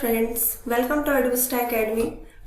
Friends, welcome to Advista academy.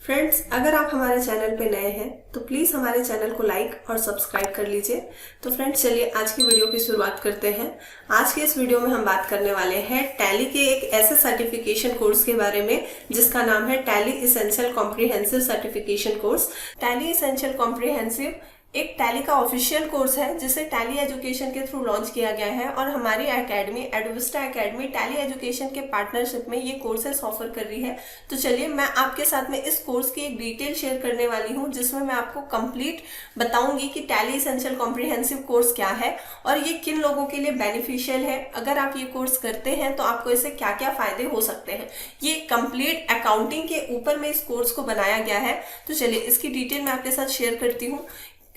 Friends, अगर आप हमारे चैनल पे नए हैं तो प्लीज़ हमारे चैनल को लाइक और सब्सक्राइब कर लीजिए। तो फ्रेंड्स, चलिए आज की वीडियो की शुरुआत करते हैं। आज के इस वीडियो में हम बात करने वाले हैं टैली के एक ऐसे सर्टिफिकेशन कोर्स के बारे में जिसका नाम है tally essential comprehensive certification course. Tally essential comprehensive एक टैली का ऑफिशियल कोर्स है जिसे टैली एजुकेशन के थ्रू लॉन्च किया गया है और हमारी एकेडमी एडविस्टा एकेडमी टैली एजुकेशन के पार्टनरशिप में ये कोर्सेस ऑफर कर रही है। तो चलिए मैं आपके साथ में इस कोर्स की एक डिटेल शेयर करने वाली हूँ जिसमें मैं आपको कंप्लीट बताऊंगी कि टैली एसेंशियल कॉम्प्रिहेंसिव कोर्स क्या है और ये किन लोगों के लिए बेनिफिशियल है। अगर आप ये कोर्स करते हैं तो आपको इससे क्या क्या फायदे हो सकते हैं। ये कंप्लीट अकाउंटिंग के ऊपर में इस कोर्स को बनाया गया है। तो चलिए इसकी डिटेल मैं आपके साथ शेयर करती हूँ।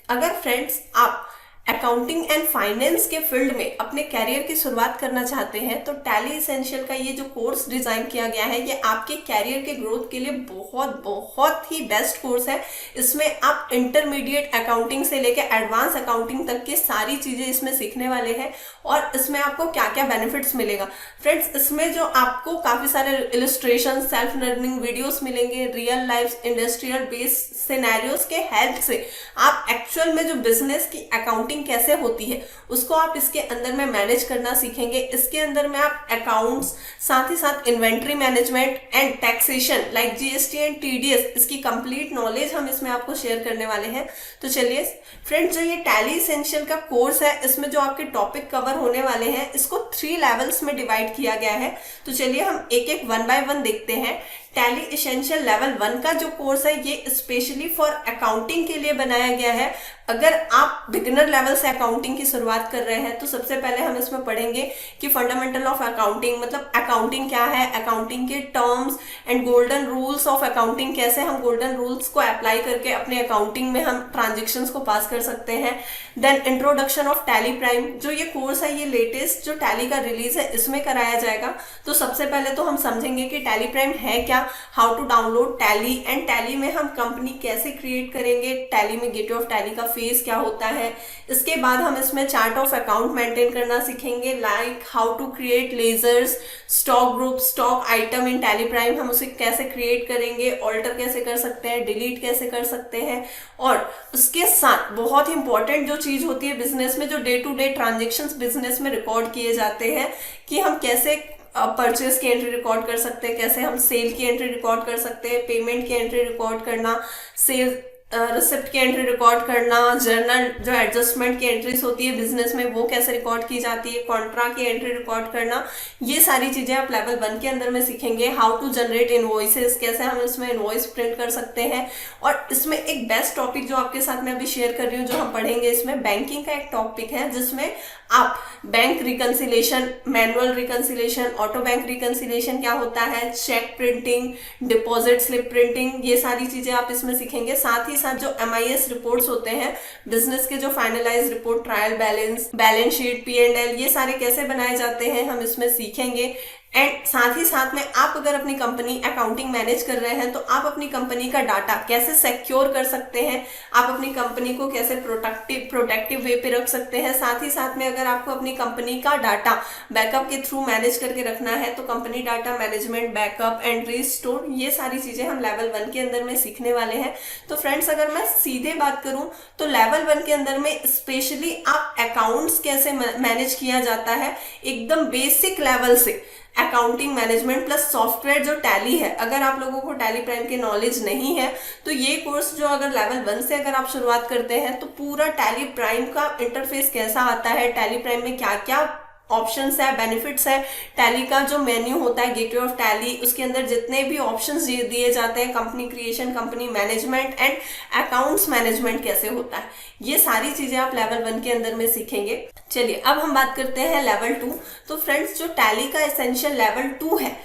अगर फ्रेंड्स आप अकाउंटिंग एंड फाइनेंस के फील्ड में अपने कैरियर की शुरुआत करना चाहते हैं तो टैली एसेंशियल का ये जो कोर्स डिजाइन किया गया है ये आपके कैरियर के ग्रोथ के लिए बहुत ही बेस्ट कोर्स है। इसमें आप इंटरमीडिएट अकाउंटिंग से लेकर एडवांस अकाउंटिंग तक की सारी चीजें इसमें सीखने वाले हैं और इसमें आपको क्या क्या बेनिफिट्स मिलेगा। फ्रेंड्स, इसमें जो आपको काफी सारे इलस्ट्रेशन, सेल्फ लर्निंग वीडियोस मिलेंगे, real life industrial based scenarios के हेल्प से आप एक्चुअल में जो बिजनेस की अकाउंटिंग कैसे होती है उसको आप इसके अंदर में मैनेज करना सीखेंगे। इसके अंदर में आप अकाउंट्स, साथ ही साथ inventory management and taxation like GST and TDS, इसकी कंप्लीट नॉलेज हम इसमें आपको शेयर करने वाले हैं। तो चलिए फ्रेंड्स, जो ये टैली एसेंशियल का कोर्स है इसमें जो आपके टॉपिक कवर होने वाले हैं इसको 3 लेवल्स में डिवाइड किया गया है। तो चलिए हम एक एक 1 बाय 1 देखते हैं। टैली एसेंशियल लेवल 1 का जो कोर्स है ये स्पेशली फॉर अकाउंटिंग के लिए बनाया गया है। अगर आप बिगिनर लेवल से अकाउंटिंग की शुरुआत कर रहे हैं तो सबसे पहले हम इसमें पढ़ेंगे कि फंडामेंटल ऑफ अकाउंटिंग मतलब अकाउंटिंग क्या है, अकाउंटिंग के terms and golden rules of accounting, कैसे हम गोल्डन रूल्स को अप्लाई करके अपने अकाउंटिंग में हम ट्रांजेक्शन्स को पास कर सकते हैं। Then introduction of Tally Prime, जो ये कोर्स है ये लेटेस्ट जो टैली का रिलीज है इसमें कराया जाएगा। तो सबसे पहले तो हम समझेंगे कि टैली प्राइम है क्या, how to download Tally and Tally में हम कंपनी कैसे क्रिएट करेंगे, टैली में गेटवे ऑफ टैली का फेस क्या होता है। इसके बाद हम इसमें चार्ट ऑफ अकाउंट मेंटेन करना सीखेंगे, like how to create ledgers, stock group, stock item in Tally Prime हम उसे कैसे क्रिएट करेंगे, ऑल्टर कैसे कर सकते हैं, डिलीट कैसे कर सकते हैं। और उसके साथ बहुत ही इंपॉर्टेंट जो चीज होती है बिजनेस में, जो day to day transactions business में रिकॉर्ड किए जाते हैं कि हम कैसे परचेज की एंट्री रिकॉर्ड कर सकते हैं, कैसे हम सेल की एंट्री रिकॉर्ड कर सकते हैं, पेमेंट की एंट्री रिकॉर्ड करना, सेल रिसिप्ट की एंट्री रिकॉर्ड करना, जर्नल जो एडजस्टमेंट की एंट्रीज होती है बिजनेस में वो कैसे रिकॉर्ड की जाती है, कॉन्ट्रा की एंट्री रिकॉर्ड करना, ये सारी चीजें आप लेवल 1 के अंदर में सीखेंगे। हाउ टू जनरेट इनवॉइसेस, कैसे हम इसमें इनवॉइस प्रिंट कर सकते हैं। और इसमें एक बेस्ट टॉपिक जो आपके साथ मैं अभी शेयर कर रही हूँ जो हम पढ़ेंगे, इसमें बैंकिंग का एक टॉपिक है जिसमें आप bank reconciliation, manual reconciliation, auto bank reconciliation क्या होता है, cheque printing, deposit slip printing, ये सारी चीजें आप इसमें सीखेंगे। साथ ही साथ जो MIS रिपोर्ट्स होते हैं बिजनेस के, जो finalise report, trial balance, balance sheet, P&L, ये सारे कैसे बनाए जाते हैं हम इसमें सीखेंगे। एंड साथ ही साथ में आप अगर अपनी कंपनी अकाउंटिंग मैनेज कर रहे हैं तो आप अपनी कंपनी का डाटा कैसे सिक्योर कर सकते हैं, आप अपनी कंपनी को कैसे प्रोटेक्टिव वे पे रख सकते हैं। साथ ही साथ में अगर आपको अपनी कंपनी का डाटा बैकअप के थ्रू मैनेज करके रखना है तो company data management, backup and restore, ये सारी चीजें हम लेवल 1 के अंदर में सीखने वाले हैं। तो फ्रेंड्स, अगर मैं सीधे बात करूं तो लेवल 1 के अंदर में स्पेशली आप अकाउंट्स कैसे मैनेज किया जाता है एकदम बेसिक लेवल से, अकाउंटिंग मैनेजमेंट प्लस सॉफ्टवेयर जो टैली है। अगर आप लोगों को टैली प्राइम की नॉलेज नहीं है तो ये कोर्स जो अगर लेवल 1 से अगर आप शुरुआत करते हैं तो पूरा टैली प्राइम का इंटरफेस कैसा आता है, टैली प्राइम में क्या क्या ऑप्शंस है, बेनिफिट्स है, टैली का जो मेन्यू होता है गेटवे ऑफ टैली, उसके अंदर जितने भी ऑप्शंस दिए जाते हैं, company creation, company management and accounts management कैसे होता है, ये सारी चीजें आप लेवल 1 के अंदर में सीखेंगे। चलिए अब हम बात करते हैं लेवल 2। तो फ्रेंड्स, जो टैली का एसेंशियल लेवल 2 है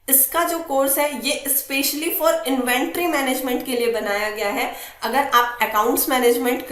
इसका जो कोर्स है ये स्पेशली फॉर इन्वेंट्री मैनेजमेंट के लिए बनाया गया है। अगर आप अकाउंट्स मैनेजमेंट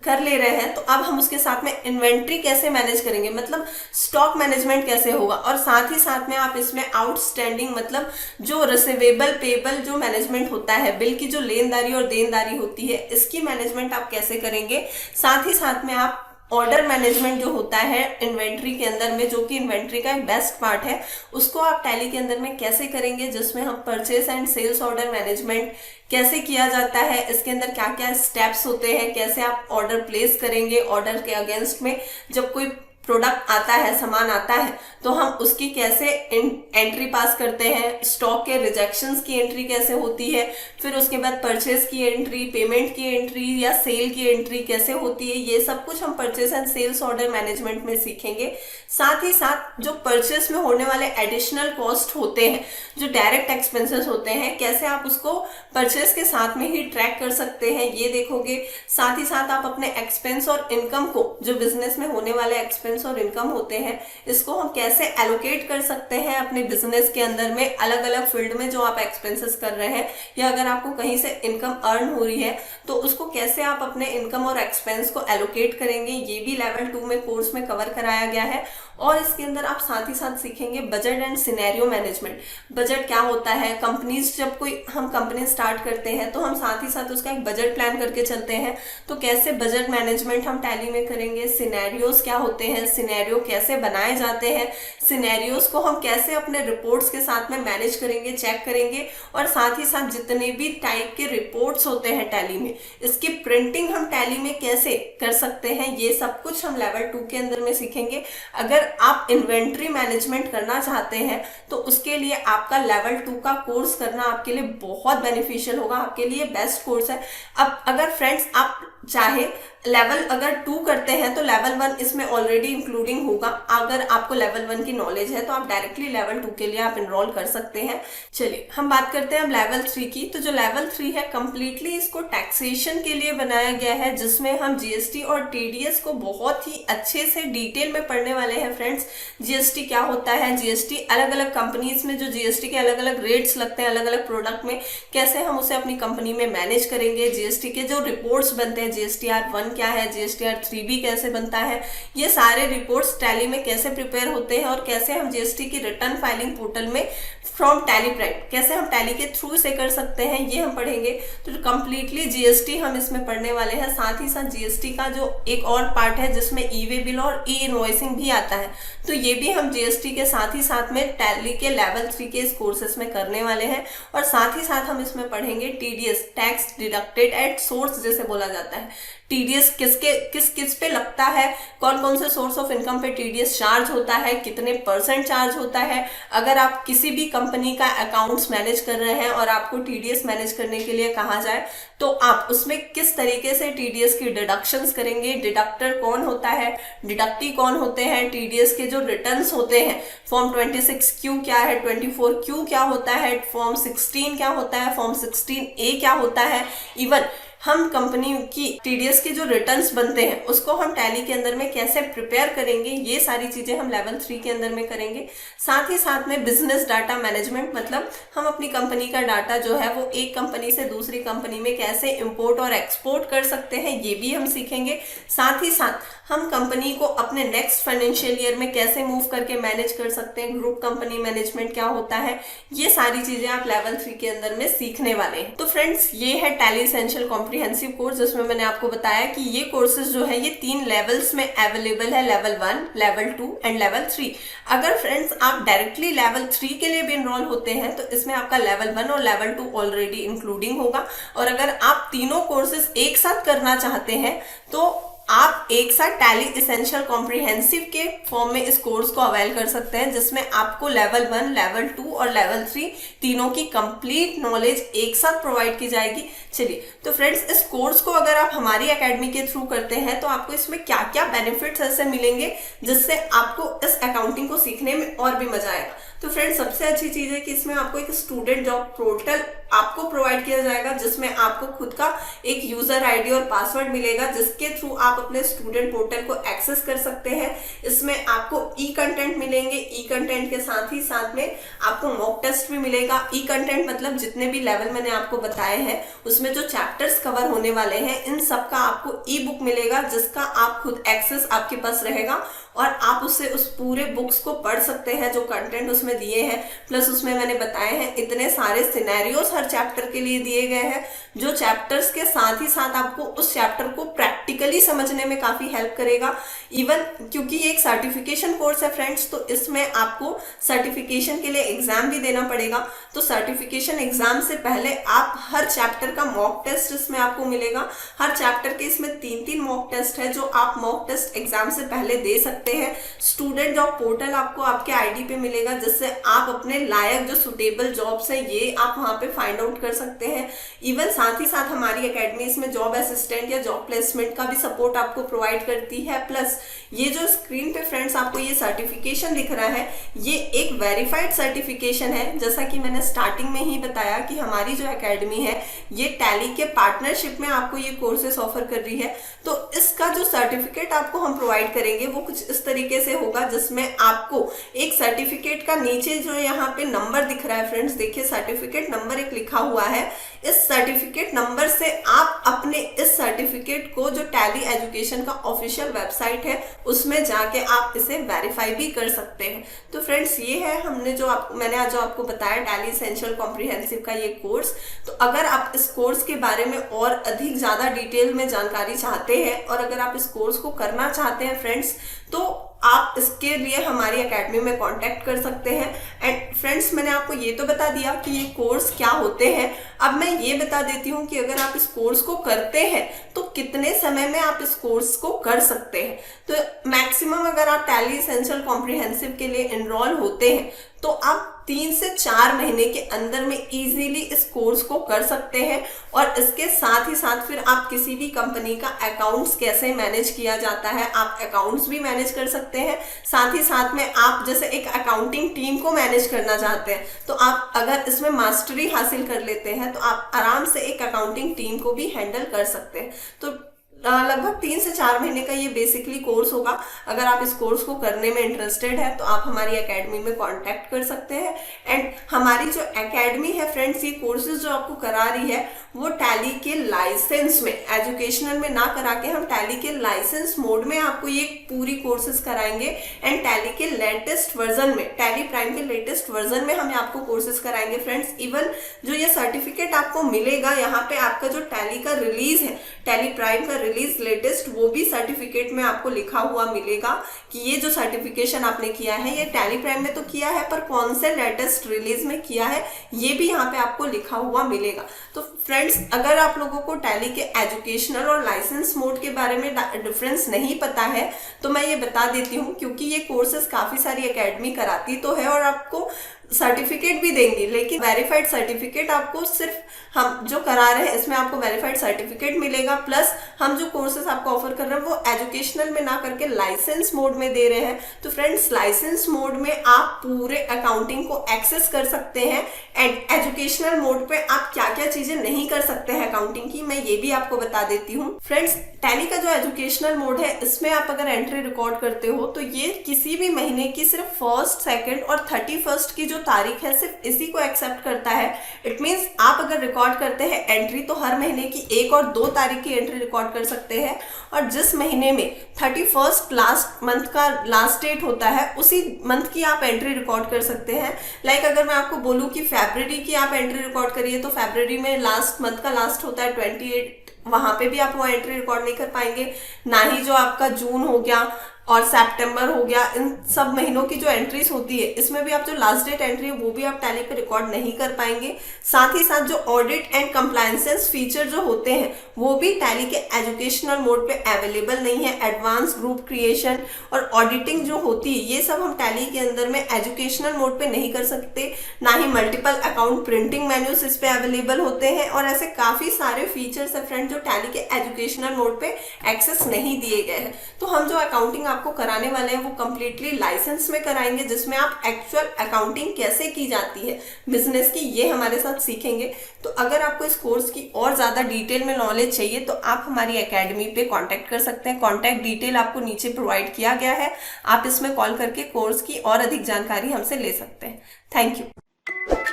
कर ले रहे हैं तो अब हम उसके साथ में इन्वेंट्री कैसे मैनेज करेंगे, मतलब स्टॉक मैनेजमेंट कैसे होगा। और साथ ही साथ में आप इसमें आउटस्टैंडिंग मतलब जो रिसीवेबल पेबल जो मैनेजमेंट होता है, बिल की जो लेनदारी और देनदारी होती है, इसकी मैनेजमेंट आप कैसे करेंगे। साथ ही साथ में आप ऑर्डर मैनेजमेंट जो होता है इन्वेंट्री के अंदर में, जो कि इन्वेंट्री का एक बेस्ट पार्ट है, उसको आप टैली के अंदर में कैसे करेंगे, जिसमें हम purchase and sales order management कैसे किया जाता है, इसके अंदर क्या क्या स्टेप्स होते हैं, कैसे आप ऑर्डर प्लेस करेंगे, ऑर्डर के अगेंस्ट में जब कोई प्रोडक्ट आता है, सामान आता है, तो हम उसकी कैसे एंट्री पास करते हैं, स्टॉक के रिजेक्शंस की एंट्री कैसे होती है, फिर उसके बाद परचेस की एंट्री, पेमेंट की एंट्री या सेल की एंट्री कैसे होती है, ये सब कुछ हम purchase and sales order management में सीखेंगे। साथ ही साथ जो परचेस में होने वाले एडिशनल कॉस्ट होते हैं, जो डायरेक्ट एक्सपेंसेस होते हैं, कैसे आप उसको परचेस के साथ में ही ट्रैक कर सकते हैं, ये देखोगे। साथ ही साथ आप अपने एक्सपेंस और इनकम को, जो बिजनेस में होने वाले एक्सपेंस और इनकम होते हैं, इसको हम कैसे एलोकेट कर सकते हैं अपने बिजनेस के अंदर में, अलग अलग फील्ड में जो आप एक्सपेंसेस कर रहे हैं, या अगर आपको कहीं से इनकम अर्न हो रही है तो उसको कैसे आप अपने इनकम और एक्सपेंस को एलोकेट करेंगे, ये भी लेवल 2 में कोर्स में कवर कराया गया है। और इसके अंदर आप साथ ही साथ सीखेंगे budget and scenario management. Budget क्या होता है, कंपनीज जब कोई हम कंपनी स्टार्ट करते हैं तो हम साथ ही साथ उसका एक बजट प्लान करके चलते हैं, तो कैसे बजट मैनेजमेंट हम टैली में करेंगे। सिनेरियोज क्या होते हैं, सिनेरियो कैसे बनाए जाते हैं, सिनेरियोज को हम कैसे अपने रिपोर्ट्स के साथ में मैनेज करेंगे, चेक करेंगे। और साथ ही साथ जितने भी टाइप के रिपोर्ट्स होते हैं टैली में, इसकी प्रिंटिंग हम टैली में कैसे कर सकते हैं, ये सब कुछ हम लेवल 2 के अंदर में सीखेंगे। अगर आप इन्वेंट्री मैनेजमेंट करना चाहते हैं तो उसके लिए आपका लेवल 2 का कोर्स करना आपके लिए बहुत बेनिफिशियल होगा, आपके लिए बेस्ट कोर्स है। अब अगर फ्रेंड्स आप चाहे लेवल अगर 2 करते हैं तो लेवल 1 इसमें ऑलरेडी इंक्लूडिंग होगा। अगर आपको लेवल 1 की नॉलेज है तो आप डायरेक्टली लेवल 2 के लिए आप एनरोल कर सकते हैं। चलिए हम बात करते हैं अब लेवल 3 की। तो जो लेवल 3 है कंप्लीटली इसको टैक्सेशन के लिए बनाया गया है, जिसमें हम जीएसटी और टीडीएस को बहुत ही अच्छे से डिटेल में पढ़ने वाले हैं। फ्रेंड्स, जीएसटी क्या होता है, जीएसटी अलग अलग कंपनीज में जो जीएसटी के अलग अलग रेट्स लगते हैं अलग अलग प्रोडक्ट में, कैसे हम उसे अपनी कंपनी में मैनेज करेंगे। जीएसटी के जो रिपोर्ट्स बनते हैं, जीएसटीआर 1 क्या है, जीएसटीआर 3B कैसे बनता है, ये सारे रिपोर्ट्स टैली में कैसे प्रिपेयर होते हैं, और कैसे हम जीएसटी की रिटर्न फाइलिंग पोर्टल में फ्रॉम टैली प्राइम कैसे हम टैली के थ्रू से कर सकते हैं, ये हम पढ़ेंगे। तो कंप्लीटली जीएसटी हम इसमें पढ़ने वाले हैं। साथ ही साथ जीएसटी का जो एक और पार्ट है जिसमें ई वे बिल और ई इनवॉइसिंग भी आता है, तो ये भी हम जीएसटी के साथ ही साथ में टैली के लेवल 3 के इस कोर्सेस में करने वाले हैं। और साथ ही साथ हम इसमें पढ़ेंगे TDS, tax deducted at source जैसे बोला जाता है। टीडीएस किस पे लगता है, कौन कौन से सोर्स ऑफ इनकम पे टीडीएस चार्ज होता है, कितने % चार्ज होता है। अगर आप किसी भी कंपनी का अकाउंट्स मैनेज कर रहे हैं और आपको टीडीएस मैनेज करने के लिए कहा जाए तो आप उसमें किस तरीके से टीडीएस की डिडक्शंस करेंगे, डिडक्टर कौन होता है, डिडक्टी कौन होते हैं, टीडीएस के जो रिटर्न्स होते हैं, फॉर्म 26Q क्या है, 24Q क्या होता है, फॉर्म 16 क्या होता है, फॉर्म 16A क्या होता है। इवन हम कंपनी की टीडीएस के जो रिटर्न्स बनते हैं उसको हम टैली के अंदर में कैसे प्रिपेयर करेंगे, ये सारी चीजें हम लेवल 3 के अंदर में करेंगे। साथ ही साथ में बिजनेस डाटा मैनेजमेंट, मतलब हम अपनी कंपनी का डाटा जो है वो एक कंपनी से दूसरी कंपनी में कैसे इंपोर्ट और एक्सपोर्ट कर सकते हैं, ये भी हम सीखेंगे। साथ ही साथ हम कंपनी को अपने नेक्स्ट फाइनेंशियल ईयर में कैसे मूव करके मैनेज कर सकते हैं, ग्रुप कंपनी मैनेजमेंट क्या होता है, ये सारी चीजें आप लेवल 3 के अंदर में सीखने वाले हैं। तो फ्रेंड्स, ये है टैली एसेंशियल कॉम्प्रिहेंसिव कोर्स, जिसमें मैंने आपको बताया कि ये कोर्सेज जो है ये 3 लेवल्स में अवेलेबल है, लेवल 1, लेवल 2 एंड लेवल 3। अगर फ्रेंड्स आप डायरेक्टली लेवल 3 के लिए भी एनरोल होते हैं तो इसमें आपका लेवल 1 और लेवल 2 ऑलरेडी इंक्लूडिंग होगा। और अगर आप तीनों कोर्सेज एक साथ करना चाहते हैं तो आप एक साथ टैली एसेंशियल कॉम्प्रिहेंसिव के फॉर्म में इस कोर्स को अवेल कर सकते हैं, जिसमें आपको लेवल 1, लेवल 2 और लेवल 3 तीनों की कंप्लीट नॉलेज एक साथ प्रोवाइड की जाएगी। चलिए, तो फ्रेंड्स, इस कोर्स को अगर आप हमारी एकेडमी के थ्रू करते हैं तो आपको इसमें क्या क्या बेनिफिट्स ऐसे मिलेंगे जिससे आपको इस अकाउंटिंग को सीखने में और भी मजा आएगा। तो फ्रेंड्स, सबसे अच्छी चीज है कि इसमें आपको एक स्टूडेंट जॉब पोर्टल आपको प्रोवाइड किया जाएगा, जिसमें आपको खुद का एक यूजर आईडी और पासवर्ड मिलेगा, जिसके थ्रू आप अपने स्टूडेंट पोर्टल को एक्सेस कर सकते हैं। इसमें आपको ई कंटेंट मिलेंगे, ई कंटेंट के साथ ही साथ में आपको मॉक टेस्ट भी मिलेगा। ई कंटेंट मतलब जितने भी लेवल मैंने आपको बताए हैं उसमें जो चैप्टर्स कवर होने वाले हैं इन सब का आपको ई बुक मिलेगा, जिसका आप खुद एक्सेस आपके पास रहेगा और आप उससे उस पूरे बुक्स को पढ़ सकते हैं। जो कंटेंट उसमें उसमें दिए हैं, प्लस उसमें मैंने बताए हैं इतने सारे सिनेरियोस हर चैप्टर के लिए दिए गए हैं, जो चैप्टर्स के साथ ही साथ आपको उस चैप्टर को प्रैक्टिकली समझने में काफी हेल्प करेगा। इवन क्योंकि ये एक सर्टिफिकेशन कोर्स है फ्रेंड्स, तो इसमें आपको सर्टिफिकेशन के लिए एग्जाम भी देना पड़ेगा। तो सर्टिफिकेशन एग्जाम से पहले आप हर चैप्टर का मॉक टेस्ट इसमें आपको मिलेगा। हर चैप्टर के इसमें 3-3 मॉक टेस्ट है, जो आप मॉक टेस्ट एग्जाम से पहले दे सकते हैं। स्टूडेंट जॉब पोर्टल आपको आपके आईडी पे मिलेगा, जिससे आप अपने लायक जो सुटेबल जॉब्स है ये आप वहां पे फाइंड आउट कर सकते हैं। इवन साथ ही साथ हमारी एकेडमी इसमें जॉब असिस्टेंट या जॉब प्लेसमेंट का भी सपोर्ट आपको प्रोवाइड करती है। प्लस ये जो स्क्रीन पे फ्रेंड्स आपको ये सर्टिफिकेशन दिख रहा है, ये एक वेरीफाइड सर्टिफिकेशन है। जैसा कि मैंने स्टार्टिंग में ही बताया कि हमारी जो एकेडमी है ये टैली के पार्टनरशिप में आपको ये कोर्सेस ऑफर कर रही है। तो इसका जो सर्टिफिकेट आपको हम प्रोवाइड करेंगे वो कुछ इस तरीके से होगा, जिसमें आपको एक सर्टिफिकेट का नीचे जो यहाँ पे नंबर दिख रहा है फ्रेंड्स, देखिए सर्टिफिकेट नंबर एक लिखा हुआ है। इस सर्टिफिकेट नंबर से आप अपने इस सर्टिफिकेट को जो टैली एजुकेशन का ऑफिशियल वेबसाइट है उसमें जाके आप इसे वेरीफाई भी कर सकते हैं। तो फ्रेंड्स ये है मैंने आज जो आपको बताया टैली एसेंशियल कॉम्प्रिहेंसिव का ये कोर्स। तो अगर आप इस कोर्स के बारे में और अधिक ज्यादा डिटेल में जानकारी चाहते हैं और अगर आप इस कोर्स को करना चाहते हैं फ्रेंड्स, तो आप इसके लिए हमारी एकेडमी में कांटेक्ट कर सकते हैं। एंड फ्रेंड्स मैंने आपको ये तो बता दिया कि ये कोर्स क्या होते हैं। अब मैं ये बता देती हूँ कि अगर आप इस कोर्स को करते हैं तो कितने समय में आप इस कोर्स को कर सकते हैं। तो मैक्सिमम अगर आप टैली एसेंशियल कॉम्प्रिहेंसिव के लिए एनरोल होते हैं तो आप 3 से 4 महीने के अंदर में इजीली इस कोर्स को कर सकते हैं। और इसके साथ ही साथ फिर आप किसी भी कंपनी का अकाउंट्स कैसे मैनेज किया जाता है, आप अकाउंट्स भी मैनेज कर सकते हैं। साथ ही साथ में आप जैसे एक अकाउंटिंग टीम को मैनेज करना चाहते हैं तो आप अगर इसमें मास्टरी हासिल कर लेते हैं तो आप आराम से एक अकाउंटिंग टीम को भी हैंडल कर सकते हैं। तो लगभग 3 से 4 महीने का ये बेसिकली कोर्स होगा। अगर आप इस कोर्स को करने में इंटरेस्टेड है तो आप हमारी एकेडमी में कांटेक्ट कर सकते हैं। एंड हमारी जो एकेडमी है फ्रेंड्स, ये कोर्सेज जो आपको करा रही है वो टैली के लाइसेंस में, एजुकेशनल में ना करा के हम टैली के लाइसेंस मोड में आपको ये पूरी कोर्सेज कराएंगे। एंड टैली के लेटेस्ट वर्जन में, टैली प्राइम के लेटेस्ट वर्जन में हम आपको कोर्सेज कराएंगे फ्रेंड्स। इवन जो ये सर्टिफिकेट आपको मिलेगा, यहाँ पे आपका जो टैली का रिलीज है, टैली प्राइम का रिलीज लेटेस्ट, वो भी सर्टिफिकेट में आपको लिखा हुआ मिलेगा कि ये जो सर्टिफिकेशन आपने किया है ये टैली प्राइम में तो किया है, पर कौन से लेटेस्ट रिलीज में किया है ये भी यहाँ पे आपको लिखा हुआ मिलेगा। तो फ्रेंड्स अगर आप लोगों को टैली के एजुकेशनल और लाइसेंस मोड के बारे में डिफरेंस नहीं पता है तो मैं ये बता देती हूँ, क्योंकि ये कोर्सेज काफी सारी एकेडमी कराती तो है और आपको सर्टिफिकेट भी देंगी, लेकिन वेरीफाइड सर्टिफिकेट आपको सिर्फ हम जो करा रहे हैं इसमें आपको वेरीफाइड सर्टिफिकेट मिलेगा। प्लस हम जो कोर्सेज आपको ऑफर कर रहे हैं वो एजुकेशनल में ना करके लाइसेंस मोड में दे रहे हैं। तो फ्रेंड्स लाइसेंस मोड में आप पूरे अकाउंटिंग को एक्सेस कर सकते हैं। एंड एजुकेशनल मोड पे आप क्या क्या चीजें नहीं कर सकते हैं अकाउंटिंग की, मैं ये भी आपको बता देती हूँ। फ्रेंड्स टैली का जो एजुकेशनल मोड है इसमें आप अगर एंट्री रिकॉर्ड करते हो तो ये किसी भी महीने की सिर्फ 1st, 2nd और 31st की जो तारीख है सिर्फ इसी को एक्सेप्ट करता है। इट मींस आप अगर रिकॉर्ड करते हैं एंट्री तो हर महीने की 1 और 2 तारीख की एंट्री रिकॉर्ड कर सकते हैं। और जिस महीने में 31st लास्ट मंथ का लास्ट डेट होता है उसी मंथ की आप एंट्री रिकॉर्ड कर सकते हैं। लाइक अगर मैं आपको बोलूं कि फरवरी की आप एंट्री रिकॉर्ड करिए तो फरवरी में लास्ट मंथ का लास्ट होता है 28, वहां पे भी आप वो एंट्री रिकॉर्ड नहीं कर पाएंगे। ना ही जो आपका जून हो गया और सितंबर हो गया, इन सब महीनों की जो एंट्रीज होती है इसमें भी आप जो लास्ट डेट एंट्री है वो भी आप टैली पे रिकॉर्ड नहीं कर पाएंगे। साथ ही साथ जो ऑडिट एंड कंप्लायंसेस फीचर जो होते हैं वो भी टैली के एजुकेशनल मोड पे अवेलेबल नहीं है। एडवांस ग्रुप क्रिएशन और ऑडिटिंग जो होती है ये सब हम टैली के अंदर में एजुकेशनल मोड पे नहीं कर सकते। ना ही मल्टीपल अकाउंट प्रिंटिंग मेन्यूज इस पे अवेलेबल होते हैं और ऐसे काफी सारे फीचर्स है फ्रेंड जो टैली के एजुकेशनल मोड पे एक्सेस नहीं दिए गए हैं। तो हम जो अकाउंटिंग आपको कराने वाले हैं वो कंप्लीटली लाइसेंस में कराएंगे, जिसमें आप एक्चुअल अकाउंटिंग कैसे की जाती है बिजनेस की ये हमारे साथ सीखेंगे। तो अगर आपको इस कोर्स की और ज्यादा डिटेल में नॉलेज चाहिए तो आप हमारी एकेडमी पे कांटेक्ट कर सकते हैं। कांटेक्ट डिटेल आपको नीचे प्रोवाइड किया गया है, आप इसमें कॉल करके कोर्स की और अधिक जानकारी हमसे ले सकते हैं। Thank you.